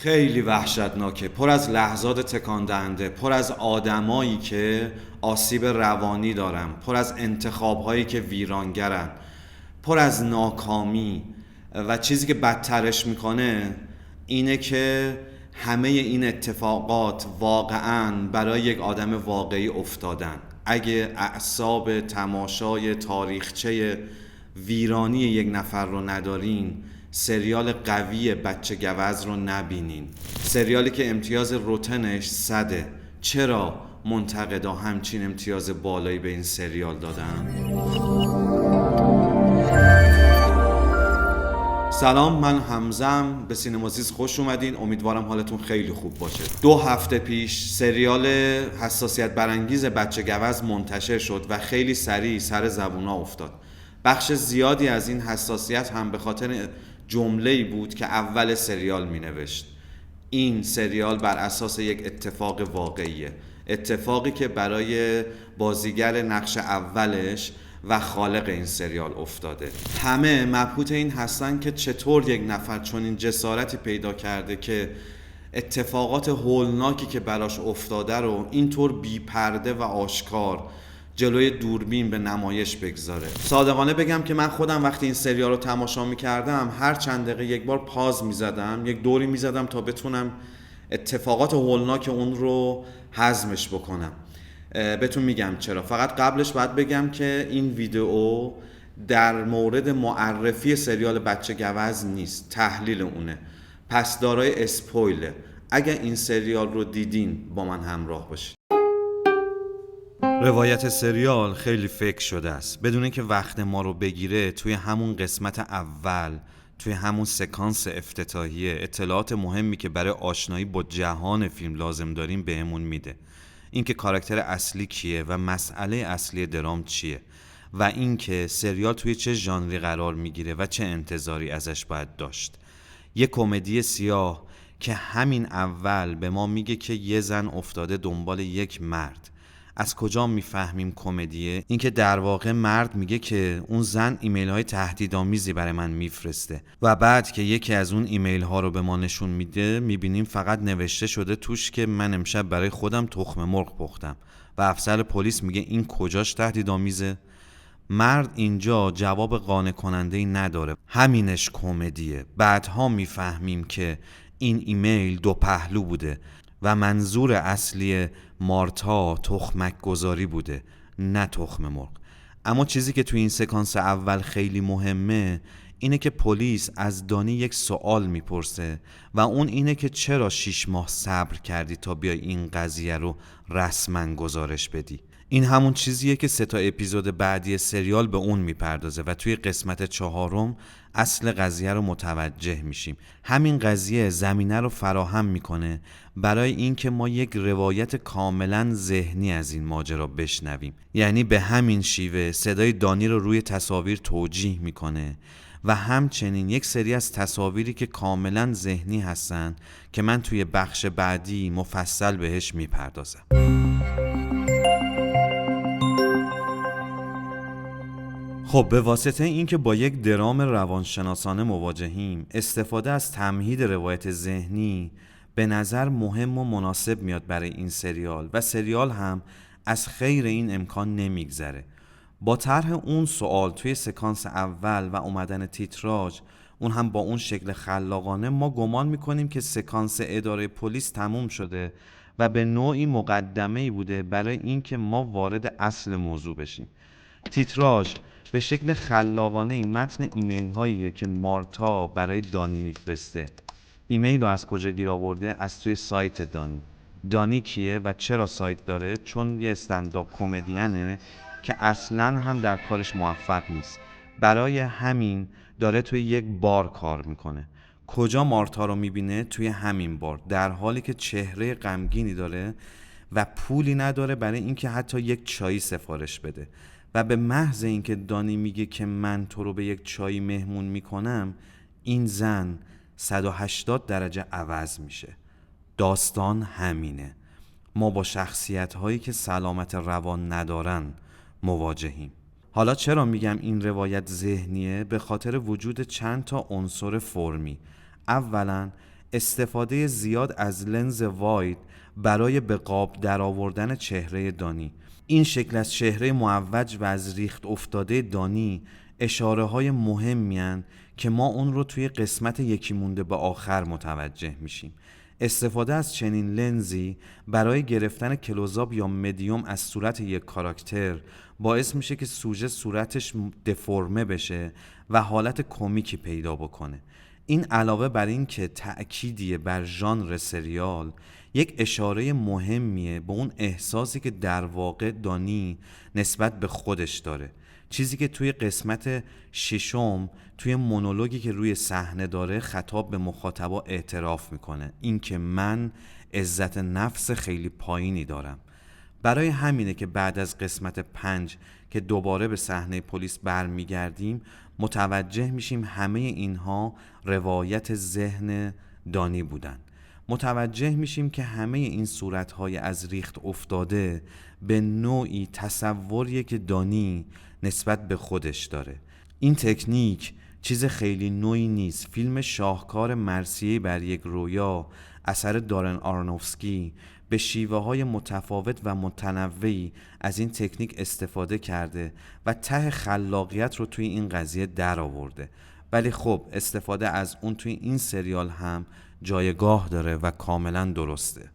خیلی وحشتناکه، پر از لحظات تکان دهنده، پر از آدمایی که آسیب روانی دارن، پر از انتخابهایی که ویرانگرن، پر از ناکامی. و چیزی که بدترش میکنه اینه که همه این اتفاقات واقعاً برای یک آدم واقعی افتادن. اگه اعصاب تماشای تاریخچه ویرانی یک نفر رو ندارین، سریال قوی بچه گوز رو نبینین. سریالی که امتیاز روتنش 100. چرا منتقدا همچین امتیاز بالایی به این سریال دادن؟ سلام، من حمزم. به سینمازیز خوش اومدین. امیدوارم حالتون خیلی خوب باشه. 2 هفته پیش سریال حساسیت برانگیز بچه گوز منتشر شد و خیلی سریع سر زبونا افتاد. بخش زیادی از این حساسیت هم به خاطر جمله‌ای بود که اول سریال مینوشت: این سریال بر اساس یک اتفاق واقعیه، اتفاقی که برای بازیگر نقش اولش و خالق این سریال افتاده. همه مبهوت این هستن که چطور یک نفر چون این جسارتی پیدا کرده که اتفاقات هولناکی که براش افتاده رو اینطور بی پرده و آشکار جلوی دوربین به نمایش بگذاره. صادقانه بگم که من خودم وقتی این سریال رو تماشا میکردم هر چند دقیقه یک بار پاز میزدم، یک دوری میزدم تا بتونم اتفاقات هولناک اون رو هضمش بکنم. بهتون میگم چرا. فقط قبلش باید بگم که این ویدیو در مورد معرفی سریال بچه گوز نیست، تحلیل اونه، پس دارای اسپویله. اگه این سریال رو دیدین با من همراه باشید. روایت سریال خیلی فکر شده است، بدون اینکه وقت ما رو بگیره. توی همون قسمت اول، توی همون سکانس افتتاحیه، اطلاعات مهمی که برای آشنایی با جهان فیلم لازم داریم بهمون میده. اینکه کاراکتر اصلی کیه و مسئله اصلی درام چیه و اینکه سریال توی چه ژانری قرار میگیره و چه انتظاری ازش باید داشت. یه کمدی سیاه که همین اول به ما میگه که یه زن افتاده دنبال یک مرد. از کجا میفهمیم کمدیه؟ اینکه در واقع مرد میگه که اون زن ایمیل های تهدیدآمیزی برای من میفرسته و بعد که یکی از اون ایمیل ها رو به ما نشون میده میبینیم فقط نوشته شده توش که من امشب برای خودم تخم مرغ پختم و افسر پلیس میگه این کجاش تهدیدآمیزه؟ مرد اینجا جواب قانع کننده‌ای نداره. همینش کمدیه. بعدها میفهمیم که این ایمیل دو پهلو بوده و منظور اصلی مارتا تخمک گذاری بوده، نه تخم مرغ. اما چیزی که توی این سکانس اول خیلی مهمه اینه که پلیس از دانی یک سوال میپرسه و اون اینه که چرا 6 ماه صبر کردی تا بیای این قضیه رو رسما گزارش بدی. این همون چیزیه که 3 اپیزود بعدی سریال به اون میپردازه و توی قسمت 4 اصل قضیه رو متوجه میشیم. همین قضیه زمینه رو فراهم میکنه برای اینکه ما یک روایت کاملا ذهنی از این ماجرا بشنویم. یعنی به همین شیوه صدای دانی رو روی تصاویر توجیه میکنه و همچنین یک سری از تصاویری که کاملا ذهنی هستن که من توی بخش بعدی مفصل بهش میپردازم. خب به واسطه اینکه با یک درام روانشناسانه مواجهیم، استفاده از تمهید روایت ذهنی به نظر مهم و مناسب میاد برای این سریال و سریال هم از خیر این امکان نمیگذره. با طرح اون سوال توی سکانس اول و اومدن تیتراژ، اون هم با اون شکل خلاقانه، ما گمان میکنیم که سکانس اداره پلیس تموم شده و به نوعی مقدمه‌ای بوده برای اینکه ما وارد اصل موضوع بشیم. تیتراژ به شکل خلاقانه این متن ایمیل هاییه که مارتا برای دانی میفرسته. ایمیل رو از کجا گیر آورده؟ از توی سایت دانی. دانی کیه و چرا سایت داره؟ چون یه استندآپ کمدینه که اصلاً هم در کارش موفق نیست. برای همین داره توی یک بار کار میکنه. کجا مارتا رو میبینه؟ توی همین بار، در حالی که چهره غمگینی داره و پولی نداره برای اینکه حتی یک چای سفارش بده. و به محض اینکه دانی میگه که من تو رو به یک چای مهمون میکنم، این زن 180 درجه عوض میشه. داستان همینه. ما با شخصیت هایی که سلامت روان ندارن مواجهیم. حالا چرا میگم این روایت ذهنیه؟ به خاطر وجود چند تا عنصر فرمی. اولا استفاده زیاد از لنز واید برای به قاب درآوردن چهره دانی. این شکل از چهره معوج و از ریخت افتاده دانی اشاره های مهمی هن که ما اون رو توی قسمت یکی مونده به آخر متوجه میشیم. استفاده از چنین لنزی برای گرفتن کلوزآپ یا مدیوم از صورت یک کاراکتر باعث میشه که سوژه صورتش دفرمه بشه و حالت کمیکی پیدا بکنه. این علاوه بر این که تأکیدیه بر ژانر سریال، یک اشاره مهمیه به اون احساسی که در واقع دانی نسبت به خودش داره، چیزی که توی قسمت ششم توی مونولوگی که روی صحنه داره خطاب به مخاطبا اعتراف میکنه، این که من عزت نفس خیلی پایینی دارم. برای همینه که بعد از قسمت 5 که دوباره به صحنه پلیس برمیگردیم متوجه میشیم همه اینها روایت ذهن دانی بودن. متوجه میشیم که همه این صورتهای از ریخت افتاده به نوعی تصوریه که دانی نسبت به خودش داره. این تکنیک چیز خیلی نوعی نیست. فیلم شاهکار مرثیه بر یک رویا اثر دارن آرونوفسکی به شیوه‌های متفاوت و متنوعی از این تکنیک استفاده کرده و ته خلاقیت رو توی این قضیه در آورده. ولی خب استفاده از اون توی این سریال هم جایگاه داره و کاملا درسته.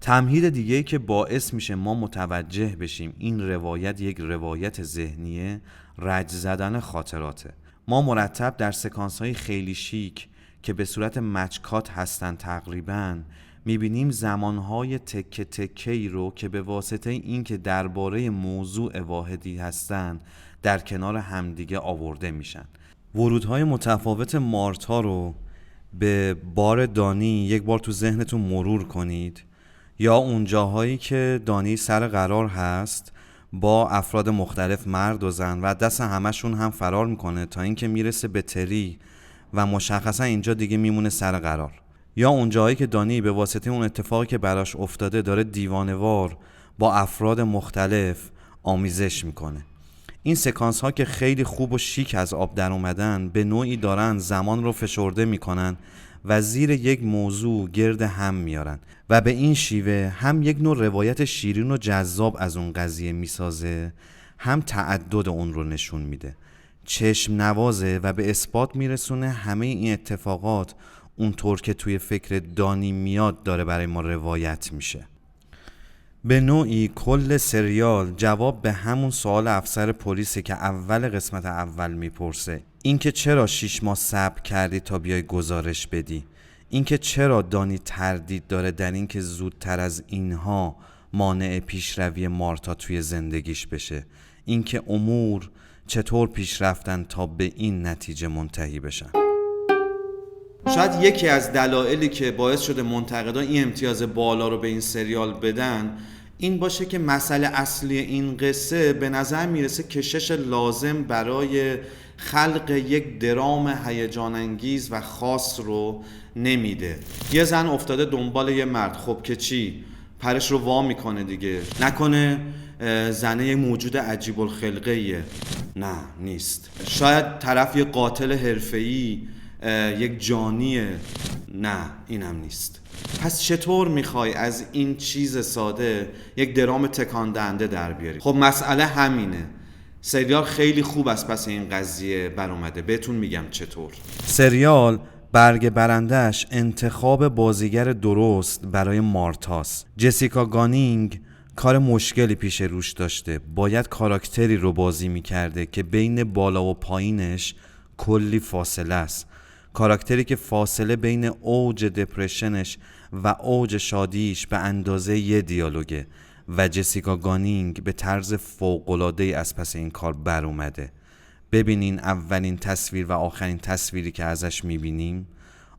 تمهید دیگه‌ای که باعث میشه ما متوجه بشیم این روایت یک روایت ذهنیه، رج زدن خاطراته. ما مرتب در سکانس‌های خیلی شیک که به صورت مچکات هستن تقریباً میبینیم زمانهای تکه تکه‌ای رو که به واسطه این که درباره موضوع واحدی هستن در کنار همدیگه آورده میشن. ورودهای متفاوت مارتا رو به بار دانی یک بار تو ذهنتون مرور کنید، یا اون جاهایی که دانی سر قرار هست با افراد مختلف مرد و زن و دست همشون هم فرار میکنه تا اینکه میرسه به تری و مشخصا اینجا دیگه میمونه سر قرار، یا اون جاهایی که دانی به واسطه اون اتفاقی که براش افتاده داره دیوانه‌وار با افراد مختلف آمیزش میکنه. این سکانس ها که خیلی خوب و شیک از آب در اومدن به نوعی دارن زمان رو فشرده میکنن و زیر یک موضوع گرد هم میارن و به این شیوه هم یک نوع روایت شیرین و جذاب از اون قضیه میسازه، هم تعدد اون رو نشون میده، چشم نوازه و به اثبات میرسونه همه این اتفاقات اونطور که توی فکر دانی میاد داره برای ما روایت میشه. به نوعی کل سریال جواب به همون سوال افسر پلیسی که اول قسمت اول میپرسه، اینکه چرا 6 ماه صبر کردی تا بیای گزارش بدی، اینکه چرا دانی تردید داره در اینکه زودتر از اینها مانع پیشروی مارتا توی زندگیش بشه، اینکه امور چطور پیش رفتن تا به این نتیجه منتهی بشن. شاید یکی از دلایلی که باعث شده منتقدان این امتیاز بالا رو به این سریال بدن این باشه که مسئله اصلی این قصه به نظر میرسه کشش لازم برای خلق یک درام هیجان انگیز و خاص رو نمیده. یه زن افتاده دنبال یه مرد، خب که چی؟ پرش رو وا میکنه دیگه. نکنه زنه یه موجود عجیب الخلقه‌ایه؟ نه نیست. شاید طرف یه قاتل حرفه‌ای، یک جانیه؟ نه اینم نیست. پس چطور میخوای از این چیز ساده یک درام تکان دهنده در بیاری؟ خب مسئله همینه. سریال خیلی خوب است پس این قضیه بر اومده. بهتون میگم چطور. سریال برگ برندش انتخاب بازیگر درست برای مارتاست. جسیکا گانینگ کار مشکلی پیش روش داشته. باید کاراکتری رو بازی میکرده که بین بالا و پایینش کلی فاصله است. کاراکتری که فاصله بین اوج دپرشنش و اوج شادیش به اندازه یه دیالوگه و جسیکا گانینگ به طرز فوق‌العاده‌ای از پس این کار بر اومده. ببینین اولین تصویر و آخرین تصویری که ازش میبینیم،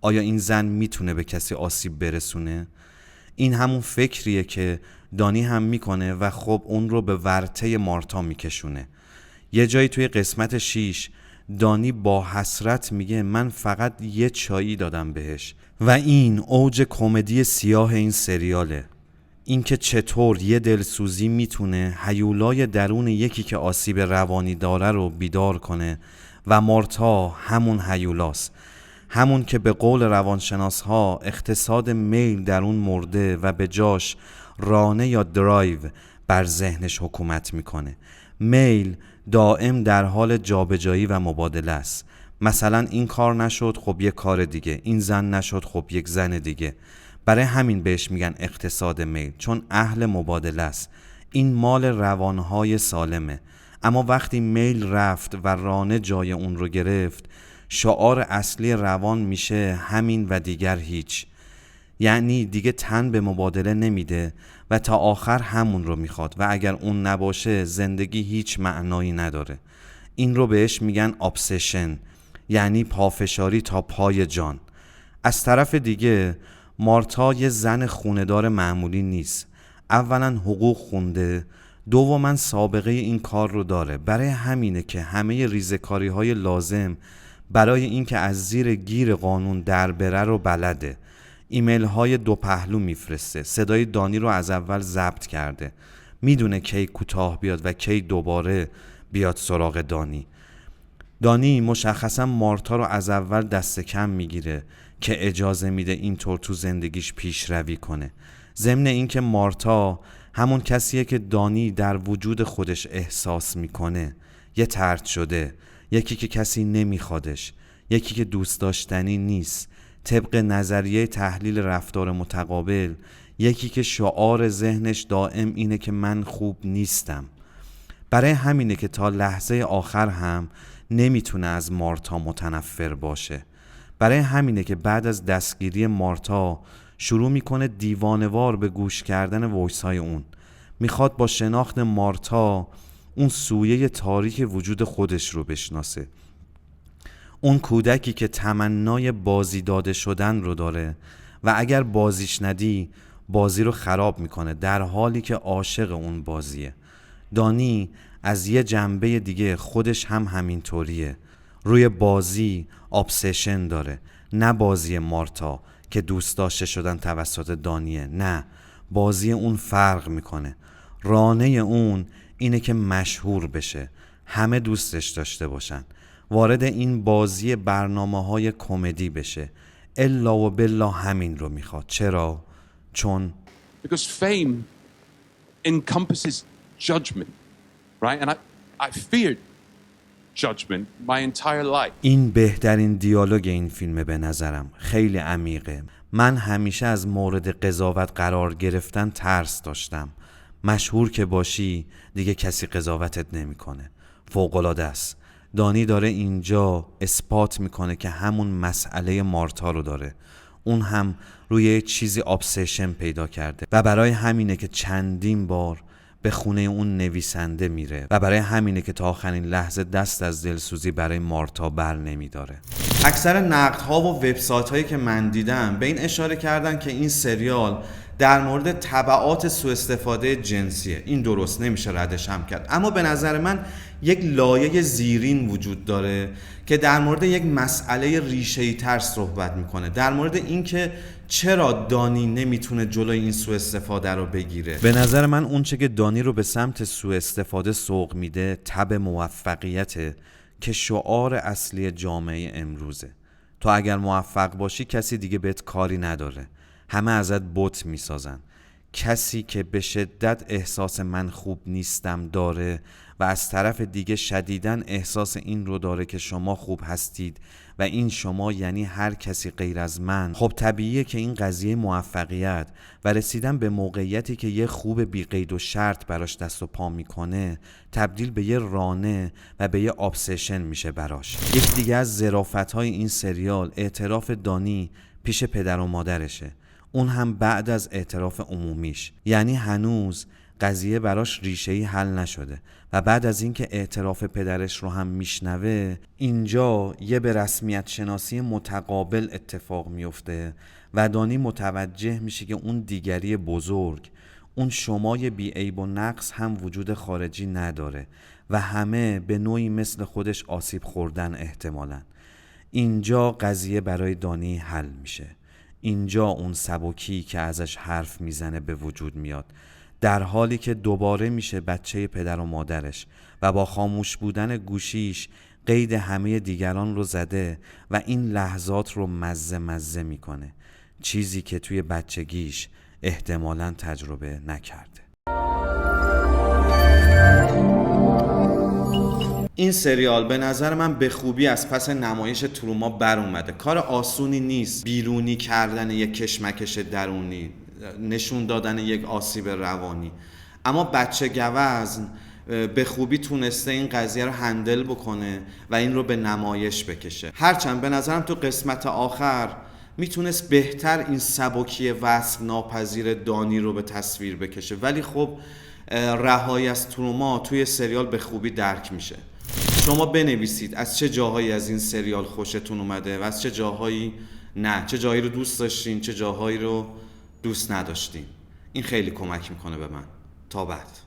آیا این زن میتونه به کسی آسیب برسونه؟ این همون فکریه که دانی هم میکنه و خب اون رو به ورطه مارتا میکشونه. یه جایی توی قسمت 6 دانی با حسرت میگه من فقط یه چایی دادم بهش و این اوج کمدی سیاه این سریاله. اینکه چطور یه دلسوزی میتونه هیولای درون یکی که آسیب روانی داره رو بیدار کنه و مارتا همون هیولاست. همون که به قول روانشناس ها اقتصاد میل در اون مرده و به جاش رانه یا درایو بر ذهنش حکومت میکنه. میل دائم در حال جابجایی و مبادله است. مثلا این کار نشد، خب یک کار دیگه، این زن نشد، خب یک زن دیگه. برای همین بهش میگن اقتصاد میل، چون اهل مبادله است. این مال روانهای سالمه. اما وقتی میل رفت و رانه جای اون رو گرفت، شعار اصلی روان میشه همین و دیگر هیچ. یعنی دیگه تن به مبادله نمیده و تا آخر همون رو میخواد و اگر اون نباشه زندگی هیچ معنایی نداره. این رو بهش میگن ابسشن، یعنی پافشاری تا پای جان. از طرف دیگه مارتا یه زن خونه‌دار معمولی نیست. اولا حقوق خونده، دوما سابقه این کار رو داره. برای همینه که همه ریزکاری های لازم برای اینکه از زیر گیر قانون در بره رو بلده. ایمیل های دو پهلو میفرسته، صدای دانی رو از اول ضبط کرده، میدونه کی کوتاه بیاد و کی دوباره بیاد سراغ دانی. دانی مشخصا مارتا رو از اول دست کم میگیره که اجازه میده اینطور تو زندگیش پیشروی کنه. ضمن اینکه مارتا همون کسیه که دانی در وجود خودش احساس میکنه، یه طرد شده، یکی که کسی نمیخوادش، یکی که دوست داشتنی نیست، طبق نظریه تحلیل رفتار متقابل، یکی که شعار ذهنش دائم اینه که من خوب نیستم. برای همینه که تا لحظه آخر هم نمیتونه از مارتا متنفر باشه. برای همینه که بعد از دستگیری مارتا شروع میکنه دیوانوار به گوش کردن وایس های اون. میخواد با شناخت مارتا اون سویه تاریک وجود خودش رو بشناسه. اون کودکی که تمنای بازی داده شدن رو داره و اگر بازیش ندی بازی رو خراب میکنه، در حالی که عاشق اون بازیه. دانی از یه جنبه دیگه خودش هم همینطوریه. روی بازی ابسشن داره، نه بازی مارتا که دوست داشته شدن توسط دانیه. نه، بازی اون فرق میکنه. رانه اون اینه که مشهور بشه، همه دوستش داشته باشن، وارد این بازی برنامه‌های کمدی بشه. الا و بالله همین رو میخواد. چرا؟ چون Because fame encompasses judgment, right? And I feared judgment my entire life. این بهترین دیالوگ این فیلمه به نظرم. خیلی عمیقه. من همیشه از مورد قضاوت قرار گرفتن ترس داشتم. مشهور که باشی دیگه کسی قضاوتت نمیکنه. فوق‌العاده است. دانی داره اینجا اثبات میکنه که همون مسئله مارتا رو داره. اون هم روی چیزی ابسشن پیدا کرده و برای همینه که چندین بار به خونه اون نویسنده میره و برای همینه که تا آخرین لحظه دست از دلسوزی برای مارتا بر نمیداره. اکثر نقدها و وبسایت هایی که من دیدم به این اشاره کردن که این سریال در مورد تبعات سوء استفاده جنسیه. این درست، نمیشه ردش هم کرد، اما به نظر من یک لایه زیرین وجود داره که در مورد یک مسئله ریشه‌ای تر صحبت میکنه، در مورد اینکه چرا دانی نمیتونه جلوی این سوء استفاده رو بگیره. به نظر من اونچه که دانی رو به سمت سوء استفاده سوق میده تب موفقیته که شعار اصلی جامعه امروزه. تو اگر موفق باشی کسی دیگه بهت کاری نداره، همه ازت بت میسازن. کسی که به شدت احساس من خوب نیستم داره و از طرف دیگه شدیداً احساس این رو داره که شما خوب هستید و این شما یعنی هر کسی غیر از من، خب طبیعیه که این قضیه موفقیت و رسیدن به موقعیتی که یه خوب بی قید و شرط براش دست و پا میکنه تبدیل به یه رانه و به یه ابسشن میشه براش. یک دیگه از ظرافت‌های این سریال اعتراف دانی پیش پدر و مادرشه، اون هم بعد از اعتراف عمومیش. یعنی هنوز قضیه براش ریشه‌ای حل نشده و بعد از اینکه اعتراف پدرش رو هم میشنوه اینجا یه به رسمیت شناسی متقابل اتفاق میفته و دانی متوجه میشه که اون دیگری بزرگ، اون شمای بی‌عیب و نقص هم وجود خارجی نداره و همه به نوعی مثل خودش آسیب خوردن احتمالاً. اینجا قضیه برای دانی حل میشه. اینجا اون سبکی که ازش حرف میزنه به وجود میاد، در حالی که دوباره میشه بچه پدر و مادرش و با خاموش بودن گوشیش قید همه دیگران رو زده و این لحظات رو مزه میکنه، چیزی که توی بچگیش احتمالاً تجربه نکرده. این سریال به نظر من به خوبی از پس نمایش تروما بر اومده. کار آسونی نیست بیرونی کردن یک کشمکش درونی، نشون دادن یک آسیب روانی، اما بچه گوزن به خوبی تونسته این قضیه رو هندل بکنه و این رو به نمایش بکشه. هرچند به نظرم تو قسمت آخر میتونست بهتر این سبکی وصف ناپذیر دانی رو به تصویر بکشه، ولی خب رهایی از تروما توی سریال به خوبی درک میشه. شما بنویسید از چه جاهایی از این سریال خوشتون اومده و از چه جاهایی نه، چه جاهایی رو دوست داشتین، چه جاهایی رو دوست نداشتین. این خیلی کمک میکنه به من. تا بعد.